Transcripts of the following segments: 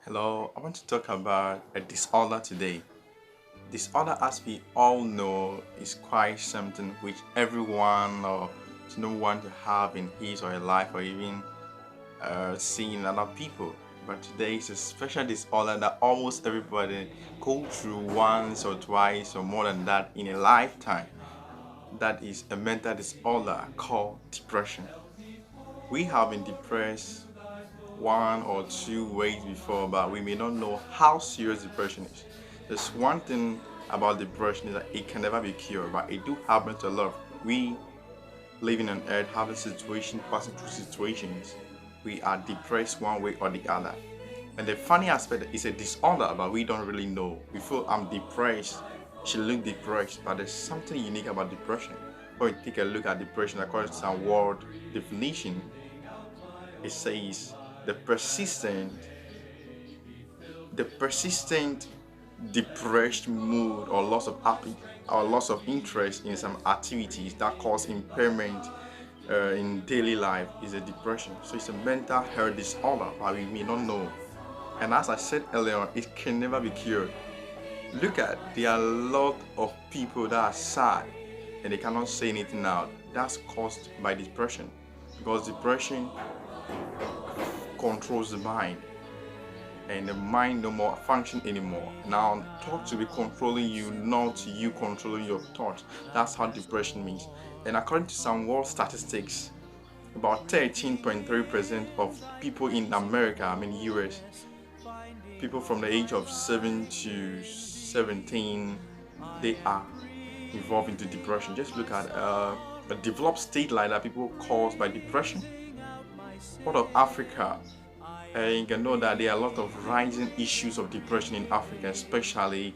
Hello, I want to talk about a disorder today. Disorder, as we all know, is quite something which everyone or no want to have in his or her life or even see in other people. But today is a special disorder that almost everybody go through once or twice or more than that in a lifetime. That is a mental disorder called depression. We have been depressed one or two ways before, but we may not know how serious depression is. There's one thing about depression is that it can never be cured, but it do happen to a lot of we living on earth having situations, passing through situations. We are depressed one way or the other. And the funny aspect is a disorder, but we don't really know. We feel I'm depressed, she look depressed, but there's something unique about depression. When you take a look at depression according to some word definition, it says the persistent the persistent depressed mood or loss of appetite or loss of interest in some activities that cause impairment in daily life is a depression. So it's a mental health disorder, but we may not know. And as I said earlier, it can never be cured. Look at there are a lot of people that are sad and they cannot say anything out. That's caused by depression because depression controls the mind and the mind no more function anymore. Now thoughts will be controlling you, not you controlling your thoughts. That's how depression means. And according to some world statistics, about 13.3% of people in America, US, people from the age of 7 to 17, they are involved into depression. Just look at a developed state like that, people caused by depression. Part of Africa, and you can know that there are a lot of rising issues of depression in Africa, especially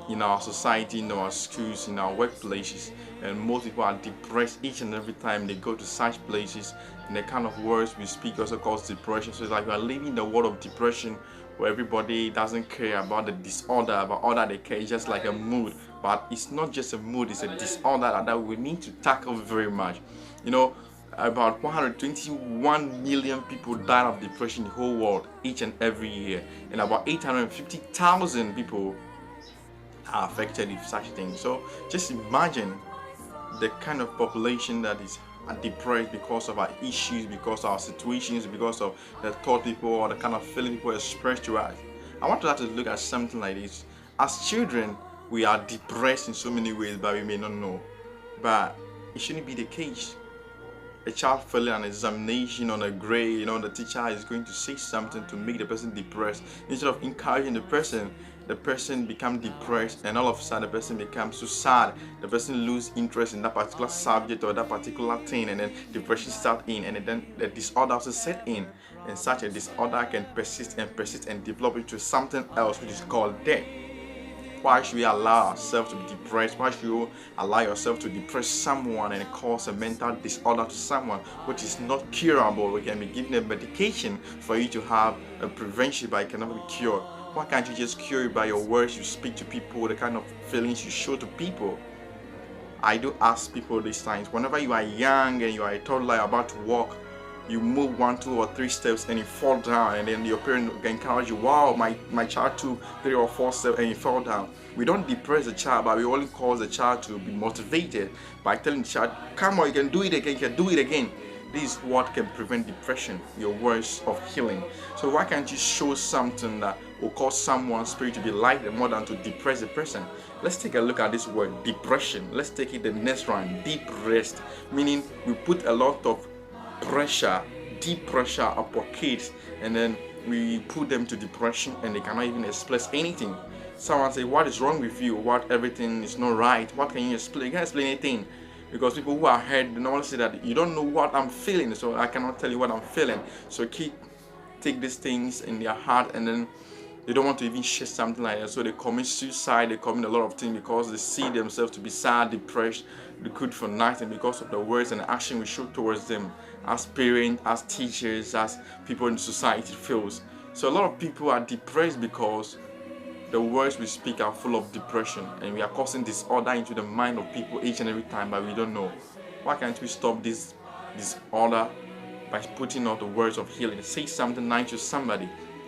in our society, in our schools, in our workplaces. And most people are depressed each and every time they go to such places. And the kind of words we speak also causes depression. So it's like we are living in the world of depression where everybody doesn't care about the disorder, about all that they care. It's just like a mood. But it's not just a mood, it's a disorder that we need to tackle very much. You know, about 121 million people die of depression in the whole world each and every year, and about 850,000 people are affected with such things. So just imagine the kind of population that is depressed because of our issues, because of our situations, because of the thought people or the kind of feeling people express to us. I want to look at something like this. As children, we are depressed in so many ways, but we may not know. But it shouldn't be the case. A child failing an examination on a grade, the teacher is going to say something to make the person depressed. Instead of encouraging the person become depressed, and all of a sudden the person becomes so sad. The person lose interest in that particular subject or that particular thing, and then depression start in, and then the disorder also set in. And such a disorder can persist and develop into something else, which is called death. Why should we allow ourselves to be depressed? Why should you allow yourself to depress someone and cause a mental disorder to someone which is not curable? We can be given a medication for you to have a prevention, but it cannot be cured. Why can't you just cure it by your words you speak to people, the kind of feelings you show to people? I do ask people these times, whenever you are young and you are a toddler about to walk, you move 1, 2, or 3 steps and you fall down, and then your parent can encourage you, wow, my child took 3 or 4 steps and he fell down. We don't depress the child, but we only cause the child to be motivated by telling the child, come on, you can do it again, you can do it again. This is what can prevent depression, your words of healing. So why can't you show something that will cause someone's spirit to be lightened more than to depress the person? Let's take a look at this word, depression. Let's take it the next round, depressed, meaning we put a lot of pressure, deep pressure upon kids, and then we put them to depression and they cannot even express anything. Someone say, what is wrong with you? What, everything is not right? What can you explain? You can't explain anything, because people who are hurt normally say that you don't know what I'm feeling, so I cannot tell you what I'm feeling. So kids take these things in their heart, and then they don't want to even share something like that. So they commit suicide, they commit a lot of things because they see themselves to be sad, depressed, good for nothing, because of the words and action we show towards them as parents, as teachers, as people in society feels. So a lot of people are depressed because the words we speak are full of depression, and we are causing disorder into the mind of people each and every time, but we don't know. Why can't we stop this disorder by putting out the words of healing? Say something nice to somebody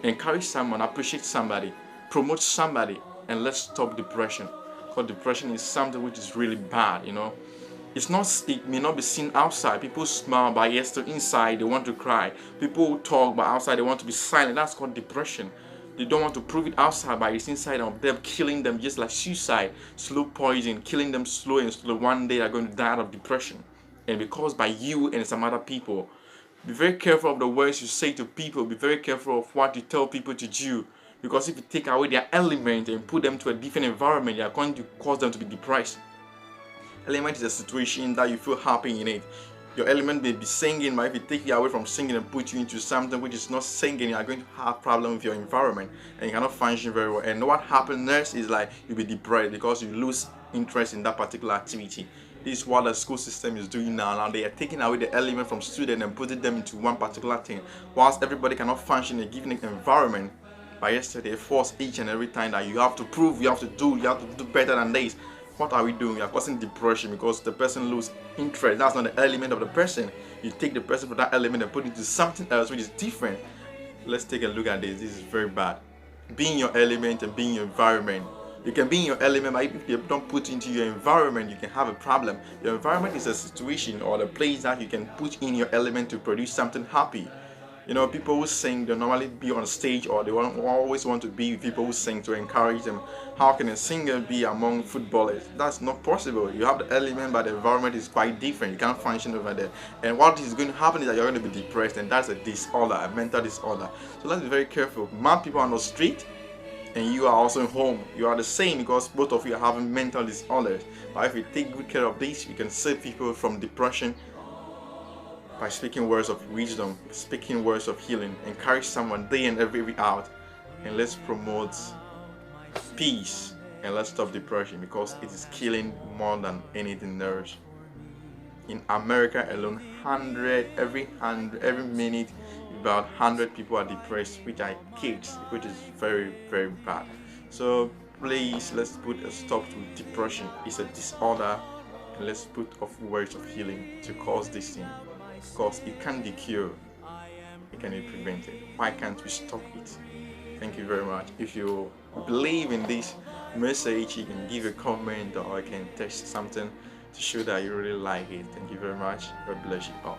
encourage someone, appreciate somebody, promote somebody, and let's stop depression. Because depression is something which is really bad, you know. It may not be seen outside. People smile, but yes, still inside they want to cry. People talk, but outside they want to be silent. That's called depression. They don't want to prove it outside, but it's inside of them, killing them just like suicide, slow poison, killing them slow and slow. One day they're going to die out of depression. And because by you and some other people, be very careful of the words you say to people. Be very careful of what you tell people to do. Because if you take away their element and put them to a different environment, you are going to cause them to be depressed. Element is a situation that you feel happy in it. Your element may be singing, but if you take you away from singing and put you into something which is not singing, you are going to have problems with your environment and you cannot function very well. And what happens next is like you'll be depressed because you lose interest in that particular activity. This is what the school system is doing now. Now they are taking away the element from students and putting them into one particular thing. Whilst everybody cannot function in a given environment, by yesterday they force each and every time that you have to prove, you have to do better than this. What are we doing? We are causing depression because the person loses interest. That's not the element of the person. You take the person from that element and put it into something else which is different. Let's take a look at this. This is very bad. Be in your element and be in your environment. You can be in your element, but if you don't put into your environment, you can have a problem. Your environment is a situation or the place that you can put in your element to produce something happy. You know, people who sing, they normally be on stage or they always want to be with people who sing to encourage them. How can a singer be among footballers? That's not possible. You have the element, but the environment is quite different. You can't function over there. And what is going to happen is that you're going to be depressed, and that's a disorder, a mental disorder. So let's be very careful. Mad people are on the street, and you are also home. You are the same because both of you are having mental disorders. But if you take good care of this, you can save people from depression by speaking words of wisdom, speaking words of healing. Encourage someone day and every week out, and let's promote peace and let's stop depression because it is killing more than anything else. In America alone, every minute, about 100 people are depressed, which are kids, which is very, very bad. So please, let's put a stop to depression. It's a disorder, and let's put off words of healing to cause this thing. Because it can be cured, it can be prevented. Why can't we stop it? Thank you very much. If you believe in this message, you can give a comment or you can text something to show that you really like it. Thank you very much. God bless you all.